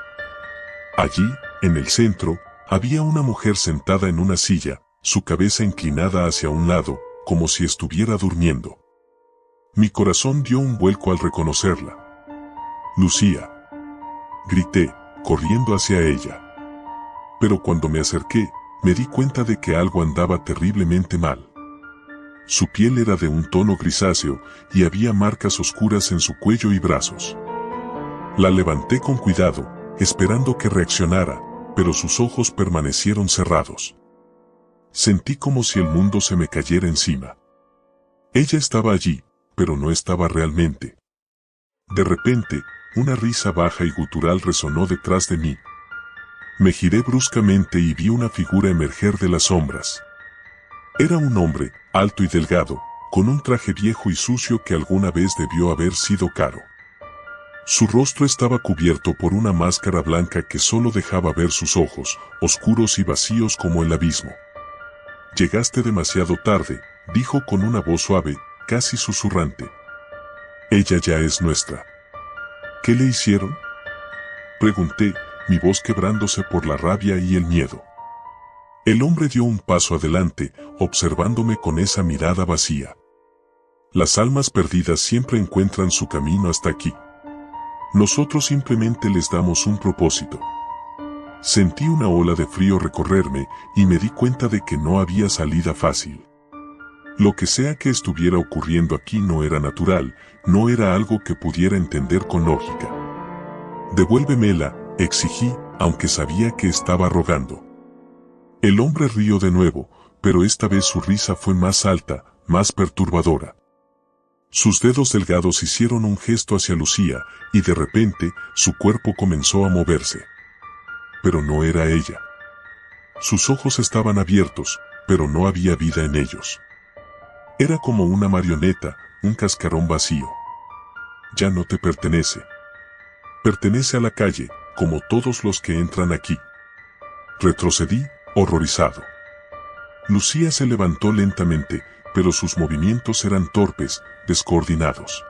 Allí, en el centro, había una mujer sentada en una silla, su cabeza inclinada hacia un lado, como si estuviera durmiendo. Mi corazón dio un vuelco al reconocerla. Lucía. Grité, corriendo hacia ella. pero cuando me acerqué, me di cuenta de que algo andaba terriblemente mal. Su piel era de un tono grisáceo y había marcas oscuras en su cuello y brazos. La levanté con cuidado, esperando que reaccionara, pero sus ojos permanecieron cerrados. Sentí como si el mundo se me cayera encima. Ella estaba allí, pero no estaba realmente. De repente, una risa baja y gutural resonó detrás de mí. Me giré bruscamente y vi una figura emerger de las sombras. Era un hombre, alto y delgado, con un traje viejo y sucio que alguna vez debió haber sido caro. Su rostro estaba cubierto por una máscara blanca que solo dejaba ver sus ojos, oscuros y vacíos como el abismo. «Llegaste demasiado tarde», dijo con una voz suave, casi susurrante. «Ella ya es nuestra». «¿Qué le hicieron?», pregunté, mi voz quebrándose por la rabia y el miedo. El hombre dio un paso adelante, observándome con esa mirada vacía. «Las almas perdidas siempre encuentran su camino hasta aquí. Nosotros simplemente les damos un propósito». Sentí una ola de frío recorrerme y me di cuenta de que no había salida fácil. Lo que sea que estuviera ocurriendo aquí no era natural, no era algo que pudiera entender con lógica. «Devuélvemela», exigí, aunque sabía que estaba rogando. El hombre rió de nuevo, pero esta vez su risa fue más alta, más perturbadora. Sus dedos delgados hicieron un gesto hacia Lucía, y de repente, su cuerpo comenzó a moverse. Pero no era ella. Sus ojos estaban abiertos, pero no había vida en ellos. Era como una marioneta, un cascarón vacío. «Ya no te pertenece. Pertenece a la calle, como todos los que entran aquí». Retrocedí, horrorizado. Lucía se levantó lentamente, pero sus movimientos eran torpes, descoordinados.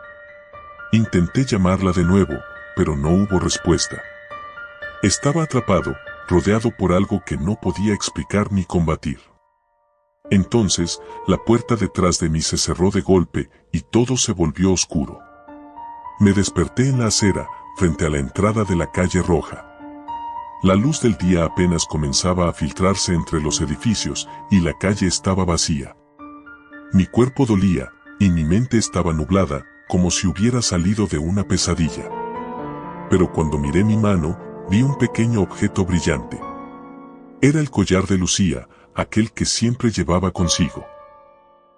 Intenté llamarla de nuevo, pero no hubo respuesta. Estaba atrapado, rodeado por algo que no podía explicar ni combatir. Entonces, la puerta detrás de mí se cerró de golpe y todo se volvió oscuro. Me desperté en la acera, frente a la entrada de la calle Roja. La luz del día apenas comenzaba a filtrarse entre los edificios y la calle estaba vacía. Mi cuerpo dolía, y mi mente estaba nublada, como si hubiera salido de una pesadilla. Pero cuando miré mi mano, vi un pequeño objeto brillante. Era el collar de Lucía, aquel que siempre llevaba consigo.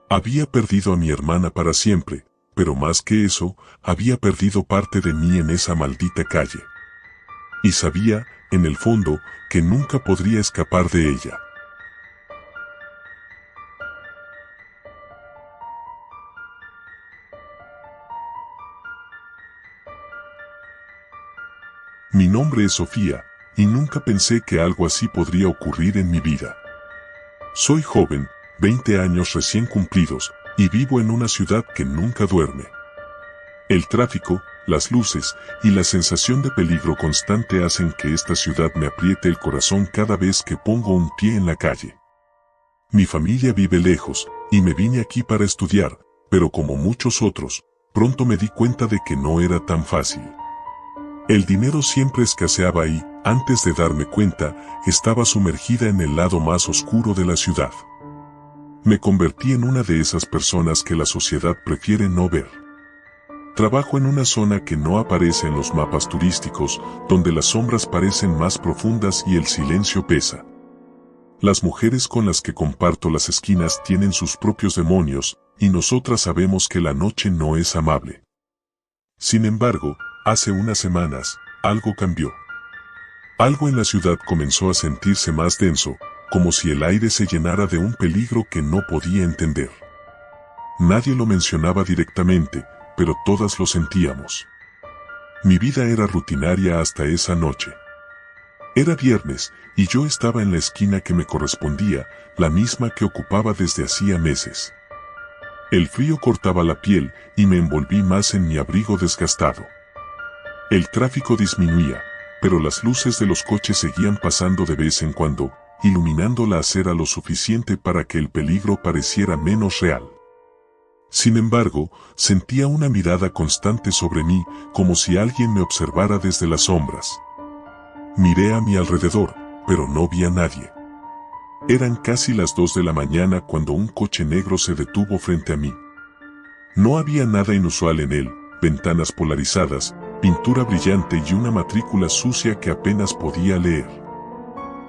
Había perdido a mi hermana para siempre, pero más que eso, había perdido parte de mí en esa maldita calle. Y sabía, en el fondo, que nunca podría escapar de ella. Mi nombre es Sofía, y nunca pensé que algo así podría ocurrir en mi vida. Soy joven, 20 años recién cumplidos, y vivo en una ciudad que nunca duerme. El tráfico, las luces y la sensación de peligro constante hacen que esta ciudad me apriete el corazón cada vez que pongo un pie en la calle. Mi familia vive lejos, y me vine aquí para estudiar, pero como muchos otros, pronto me di cuenta de que no era tan fácil. El dinero siempre escaseaba y, antes de darme cuenta, estaba sumergida en el lado más oscuro de la ciudad. Me convertí en una de esas personas que la sociedad prefiere no ver. Trabajo en una zona que no aparece en los mapas turísticos, donde las sombras parecen más profundas y el silencio pesa. Las mujeres con las que comparto las esquinas tienen sus propios demonios, y nosotras sabemos que la noche no es amable. Sin embargo, hace unas semanas, algo cambió. Algo en la ciudad comenzó a sentirse más denso, como si el aire se llenara de un peligro que no podía entender. Nadie lo mencionaba directamente, pero todas lo sentíamos. Mi vida era rutinaria hasta esa noche. Era viernes, y yo estaba en la esquina que me correspondía, la misma que ocupaba desde hacía meses. El frío cortaba la piel, y me envolví más en mi abrigo desgastado. El tráfico disminuía, pero las luces de los coches seguían pasando de vez en cuando, iluminando la acera lo suficiente para que el peligro pareciera menos real. Sin embargo, sentía una mirada constante sobre mí, como si alguien me observara desde las sombras. Miré a mi alrededor, pero no vi a nadie. Eran casi las 2 de la mañana cuando un coche negro se detuvo frente a mí. No había nada inusual en él, ventanas polarizadas, pintura brillante y una matrícula sucia que apenas podía leer.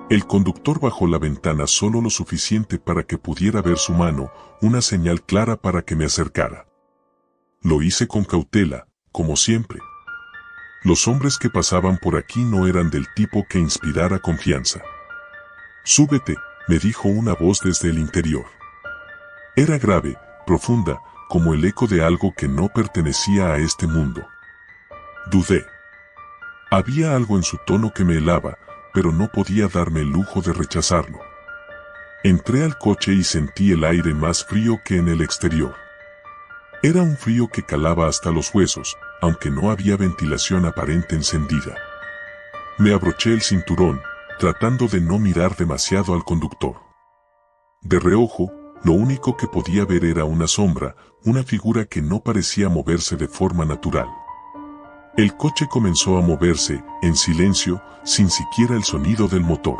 El conductor bajó la ventana solo lo suficiente para que pudiera ver su mano, una señal clara para que me acercara. Lo hice con cautela, como siempre. Los hombres que pasaban por aquí no eran del tipo que inspirara confianza. «Súbete», me dijo una voz desde el interior. Era grave, profunda, como el eco de algo que no pertenecía a este mundo. Dudé. Había algo en su tono que me helaba, pero no podía darme el lujo de rechazarlo. Entré al coche y sentí el aire más frío que en el exterior. Era un frío que calaba hasta los huesos, aunque no había ventilación aparente encendida. Me abroché el cinturón, tratando de no mirar demasiado al conductor. De reojo, lo único que podía ver era una sombra, una figura que no parecía moverse de forma natural. El coche comenzó a moverse, en silencio, sin siquiera el sonido del motor.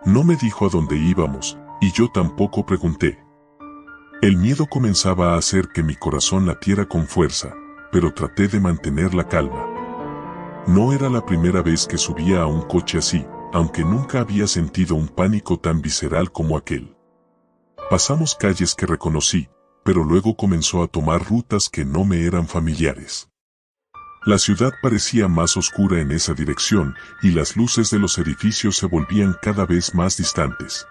No me dijo a dónde íbamos, y yo tampoco pregunté. El miedo comenzaba a hacer que mi corazón latiera con fuerza, pero traté de mantener la calma. No era la primera vez que subía a un coche así, aunque nunca había sentido un pánico tan visceral como aquel. Pasamos calles que reconocí, pero luego comenzó a tomar rutas que no me eran familiares. La ciudad parecía más oscura en esa dirección y las luces de los edificios se volvían cada vez más distantes.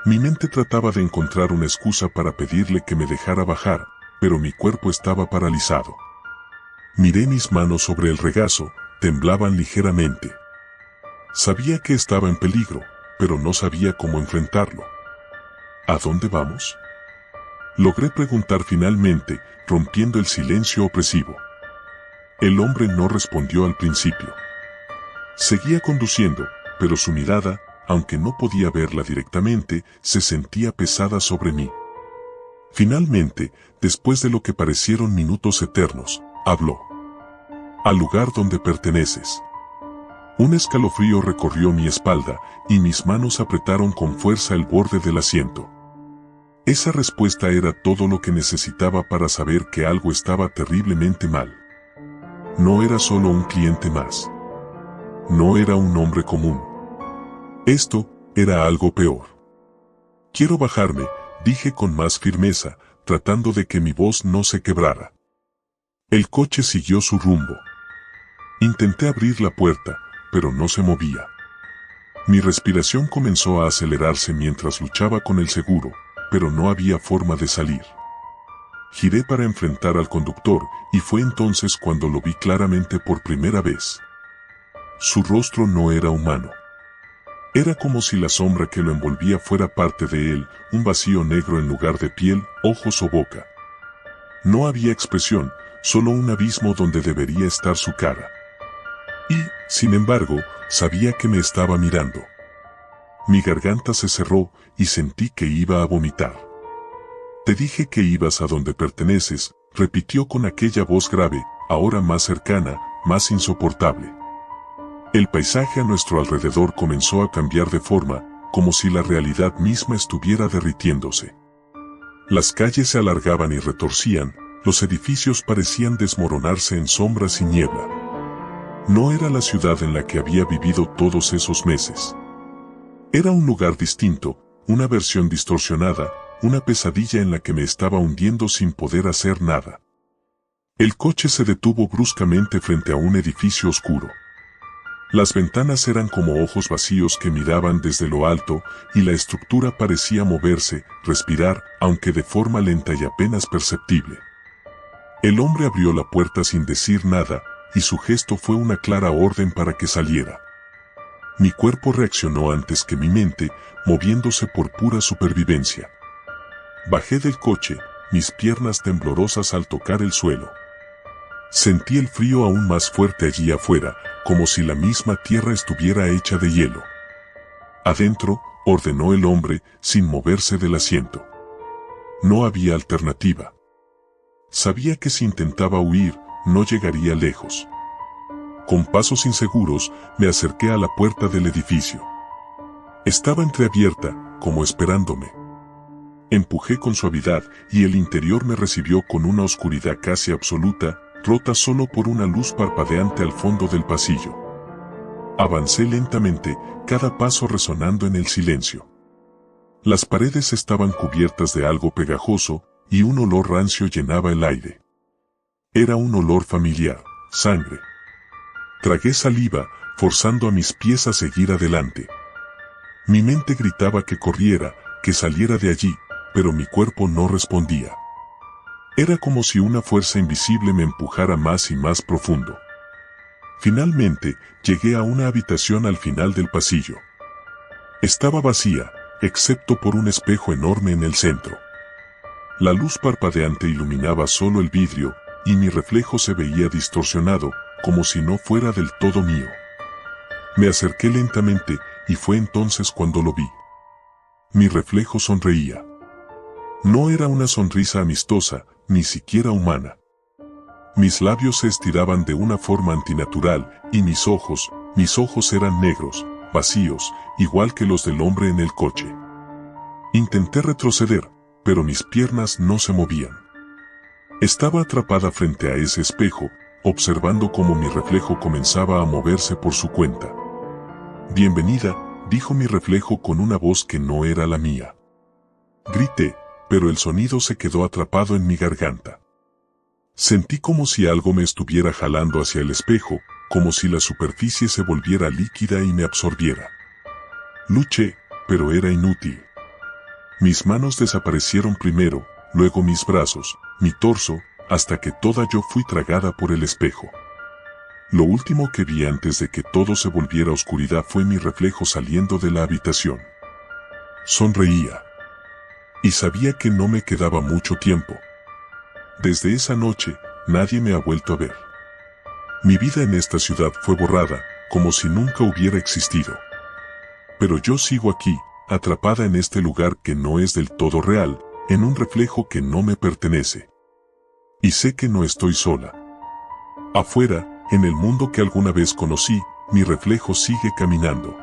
Mi mente trataba de encontrar una excusa para pedirle que me dejara bajar, pero mi cuerpo estaba paralizado. Miré mis manos sobre el regazo, temblaban ligeramente. Sabía que estaba en peligro, pero no sabía cómo enfrentarlo. ¿A dónde vamos?, logré preguntar finalmente, rompiendo el silencio opresivo. El hombre no respondió al principio. Seguía conduciendo, pero su mirada, aunque no podía verla directamente, se sentía pesada sobre mí. Finalmente, después de lo que parecieron minutos eternos, habló. «Al lugar donde perteneces». Un escalofrío recorrió mi espalda, y mis manos apretaron con fuerza el borde del asiento. Esa respuesta era todo lo que necesitaba para saber que algo estaba terriblemente mal. No era solo un cliente más. No era un hombre común. Esto era algo peor. «Quiero bajarme», dije con más firmeza, tratando de que mi voz no se quebrara. El coche siguió su rumbo. Intenté abrir la puerta, pero no se movía. Mi respiración comenzó a acelerarse mientras luchaba con el seguro, pero no había forma de salir. Giré para enfrentar al conductor, y fue entonces cuando lo vi claramente por primera vez. Su rostro no era humano. Era como si la sombra que lo envolvía fuera parte de él, un vacío negro en lugar de piel, ojos o boca. No había expresión, solo un abismo donde debería estar su cara. Y, sin embargo, sabía que me estaba mirando. Mi garganta se cerró y sentí que iba a vomitar. «Te dije que ibas a donde perteneces», repitió con aquella voz grave, ahora más cercana, más insoportable. El paisaje a nuestro alrededor comenzó a cambiar de forma, como si la realidad misma estuviera derritiéndose. Las calles se alargaban y retorcían, los edificios parecían desmoronarse en sombras y niebla. No era la ciudad en la que había vivido todos esos meses. Era un lugar distinto, una versión distorsionada, una pesadilla en la que me estaba hundiendo sin poder hacer nada. El coche se detuvo bruscamente frente a un edificio oscuro. Las ventanas eran como ojos vacíos que miraban desde lo alto, y la estructura parecía moverse, respirar, aunque de forma lenta y apenas perceptible. El hombre abrió la puerta sin decir nada, y su gesto fue una clara orden para que saliera. Mi cuerpo reaccionó antes que mi mente, moviéndose por pura supervivencia. Bajé del coche, mis piernas temblorosas al tocar el suelo. Sentí el frío aún más fuerte allí afuera, como si la misma tierra estuviera hecha de hielo. «Adentro», ordenó el hombre, sin moverse del asiento. No había alternativa. Sabía que si intentaba huir, no llegaría lejos. Con pasos inseguros, me acerqué a la puerta del edificio. Estaba entreabierta, como esperándome. Empujé con suavidad y el interior me recibió con una oscuridad casi absoluta, rota solo por una luz parpadeante al fondo del pasillo. Avancé lentamente, cada paso resonando en el silencio. Las paredes estaban cubiertas de algo pegajoso y un olor rancio llenaba el aire. Era un olor familiar, sangre. Tragué saliva, forzando a mis pies a seguir adelante. Mi mente gritaba que corriera, que saliera de allí, pero mi cuerpo no respondía. Era como si una fuerza invisible me empujara más y más profundo. Finalmente, llegué a una habitación al final del pasillo. Estaba vacía, excepto por un espejo enorme en el centro. La luz parpadeante iluminaba solo el vidrio, y mi reflejo se veía distorsionado, como si no fuera del todo mío. Me acerqué lentamente, y fue entonces cuando lo vi. Mi reflejo sonreía. No era una sonrisa amistosa, ni siquiera humana. Mis labios se estiraban de una forma antinatural, y mis ojos eran negros, vacíos, igual que los del hombre en el coche. Intenté retroceder, pero mis piernas no se movían. Estaba atrapada frente a ese espejo, observando cómo mi reflejo comenzaba a moverse por su cuenta. «Bienvenida», dijo mi reflejo con una voz que no era la mía. Grité, pero el sonido se quedó atrapado en mi garganta. Sentí como si algo me estuviera jalando hacia el espejo, como si la superficie se volviera líquida y me absorbiera. Luché, pero era inútil. Mis manos desaparecieron primero, luego mis brazos, mi torso, hasta que toda yo fui tragada por el espejo. Lo último que vi antes de que todo se volviera oscuridad fue mi reflejo saliendo de la habitación. Sonreía. Y sabía que no me quedaba mucho tiempo. Desde esa noche, nadie me ha vuelto a ver. Mi vida en esta ciudad fue borrada, como si nunca hubiera existido. Pero yo sigo aquí, atrapada en este lugar que no es del todo real, en un reflejo que no me pertenece. Y sé que no estoy sola. Afuera, en el mundo que alguna vez conocí, mi reflejo sigue caminando.